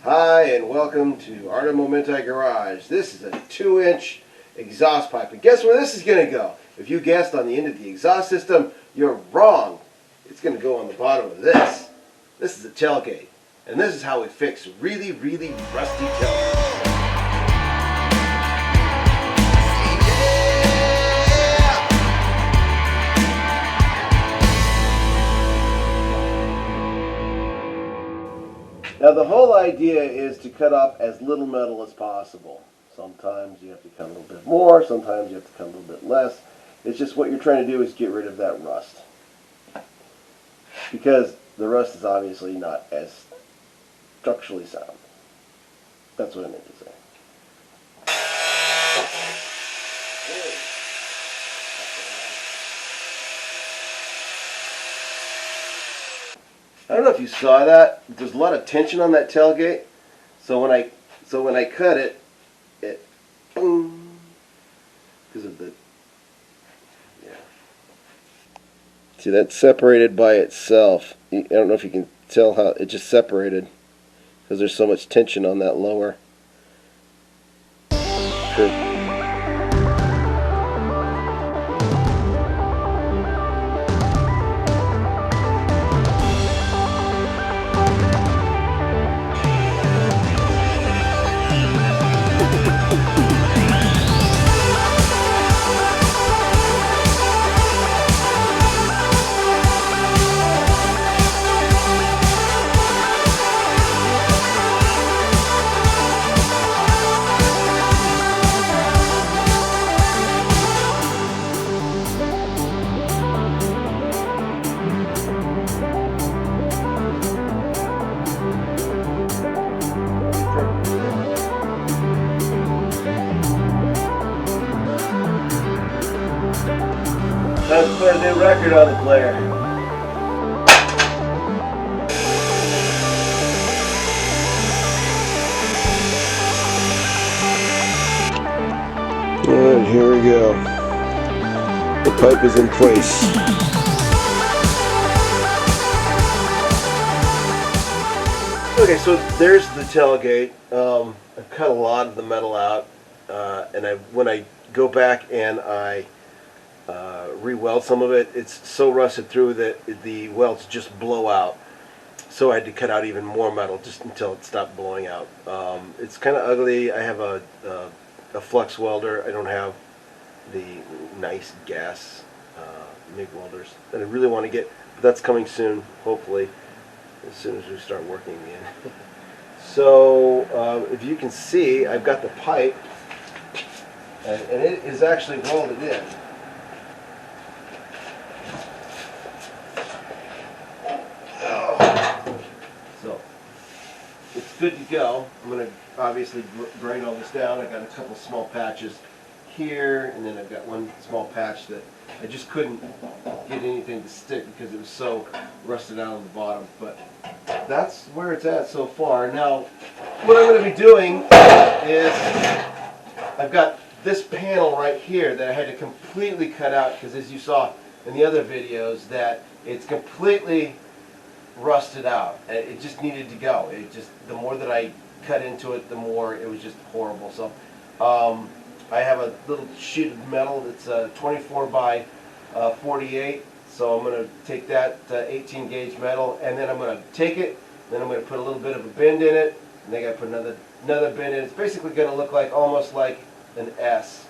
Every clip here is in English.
Hi, and welcome to Art of Momenti Garage. This is a 2-inch exhaust pipe. And guess where this is going to go? If you guessed on the end of the exhaust system, you're wrong. It's going to go on the bottom of this. This is a tailgate. And this is how we fix really, really rusty tailgates. Now the whole idea is to cut off as little metal as possible. Sometimes you have to cut a little bit more, sometimes you have to cut a little bit less. It's just what you're trying to do is get rid of that rust. Because the rust is obviously not as structurally sound. That's what I meant to say. I don't know if you saw that. There's a lot of tension on that tailgate. So when I cut it, boom, because of the, yeah. See, that's separated by itself. I don't know if you can tell how it just separated because there's so much tension on that lower curve. Time to put a new record on the player. Alright, here we go. The pipe is in place. Okay, so there's the tailgate. I've cut a lot of the metal out, and when I go back and I re-weld some of it, it's so rusted through that the welds just blow out. So I had to cut out even more metal just until it stopped blowing out. It's kind of ugly. I have a flux welder. I don't have the nice gas MIG welders that I really want to get, but that's coming soon, hopefully, as soon as we start working again. So if you can see, I've got the pipe, and it is actually welded in. So it's good to go. I'm going to obviously grind all this down. I got a couple small patches here, and then I've got one small patch that I just couldn't get anything to stick because it was so rusted out on the bottom. But that's where it's at so far. Now, what I'm going to be doing is I've got this panel right here that I had to completely cut out because, as you saw in the other videos, that it's completely rusted out. It just needed to go. The more that I cut into it, the more it was just horrible. So I have a little sheet of metal that's 24 by 48. So I'm going to take that 18 gauge metal, and then I'm going to take it, then I'm going to put a little bit of a bend in it, and then I got to put another bend in it. It's basically going to look like almost like an S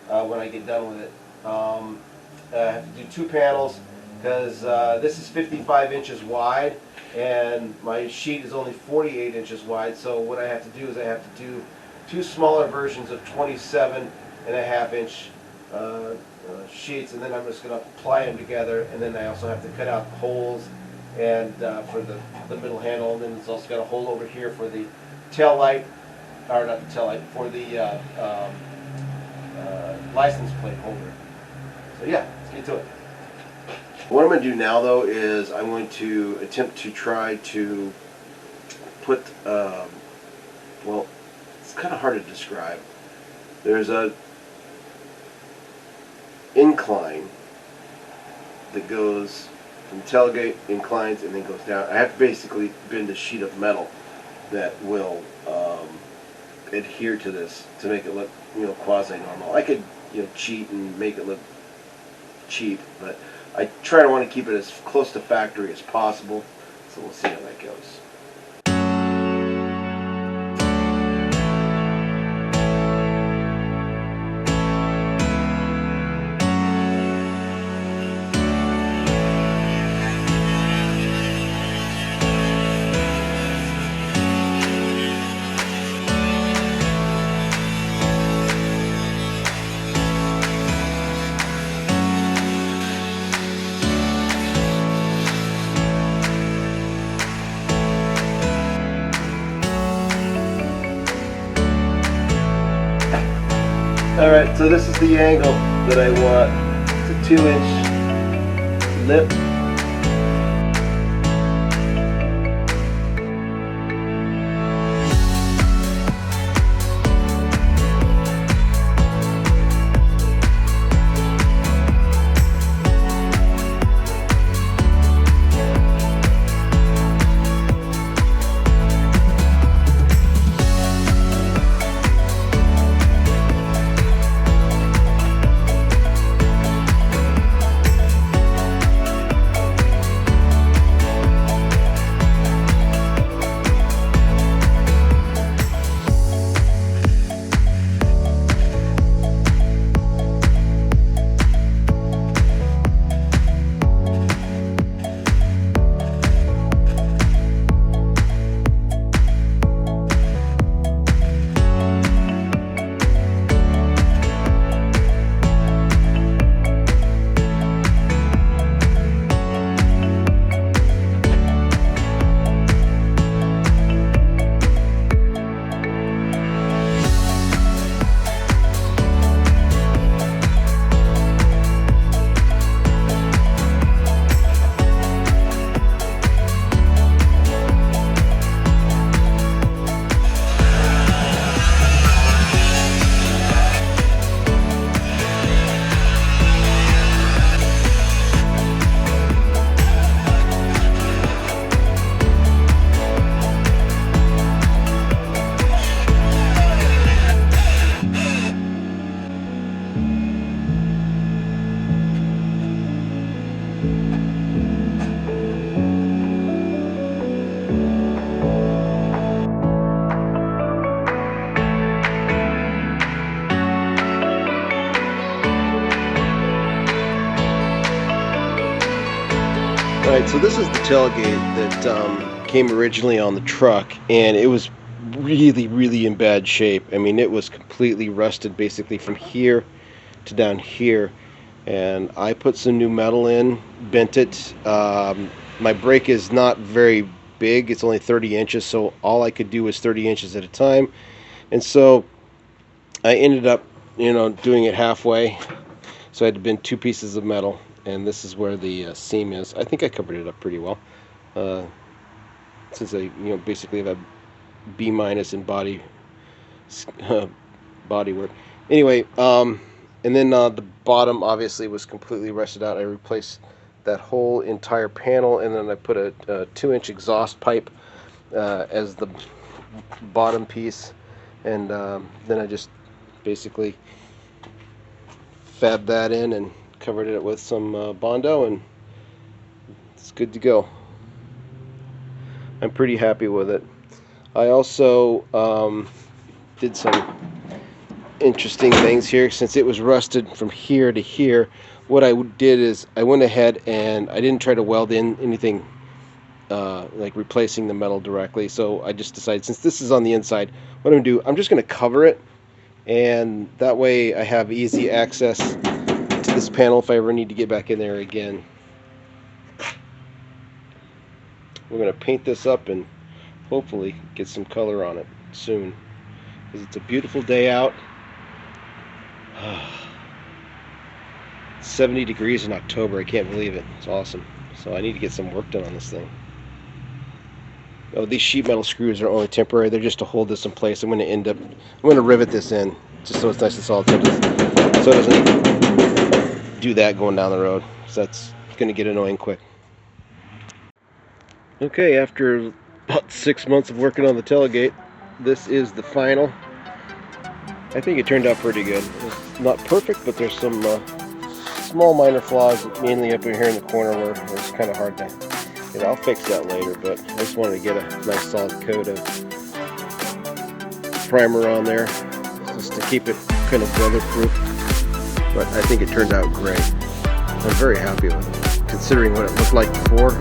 when I get done with it. I have to do 2 panels because this is 55 inches wide and my sheet is only 48 inches wide. So what I have to do is I have to do 2 smaller versions of 27.5-inch sheets, and then I'm just going to apply them together, and then I also have to cut out the holes and for the middle handle, and then it's also got a hole over here for the tail light, or not the tail light, for the license plate holder. So yeah, let's get to it. What I'm going to do now, though, is I'm going to attempt to try to put, well, it's kind of hard to describe. There's a incline that goes from tailgate, inclines, and then goes down. I have to basically bend a sheet of metal that will adhere to this to make it look, quasi-normal. I could, cheat and make it look cheap, but I try to want to keep it as close to factory as possible. So we'll see how that goes. Alright, so this is the angle that I want. It's a 2-inch lip. Alright, so this is the tailgate that came originally on the truck, and it was really in bad shape. I mean, it was completely rusted basically from here to down here, and I put some new metal in, bent it. My brake is not very big, it's only 30 inches, so all I could do was 30 inches at a time, and so I ended up doing it halfway, so I had to bend 2 pieces of metal. And this is where the seam is. I think I covered it up pretty well, since I, basically have a B- in body work. Anyway, and then the bottom obviously was completely rusted out. I replaced that whole entire panel, and then I put a 2-inch exhaust pipe as the bottom piece, and then I just basically fabbed that in and covered it with some Bondo, and it's good to go. I'm pretty happy with it. I also did some interesting things here. Since it was rusted from here to here, what I did is I went ahead and I didn't try to weld in anything like replacing the metal directly. So I just decided, since this is on the inside, what I'm going to do, I'm just going to cover it, and that way I have easy access this panel if I ever need to get back in there again. We're going to paint this up and hopefully get some color on it soon, because it's a beautiful day out. 70 degrees in October, I can't believe it. It's awesome. So I need to get some work done on this thing. Oh, these sheet metal screws are only temporary. They're just to hold this in place. I'm going to rivet this in just so it's nice and solid, so it doesn't do that going down the road, so that's going to get annoying quick. Okay, after about 6 months of working on the tailgate. This is the final. I think it turned out pretty good. It's not perfect, but there's some small minor flaws, mainly up in here in the corner where it's kind of hard to, I'll fix that later, but I just wanted to get a nice solid coat of primer on there just to keep it kind of weatherproof. But I think it turned out great. I'm very happy with it, considering what it looked like before.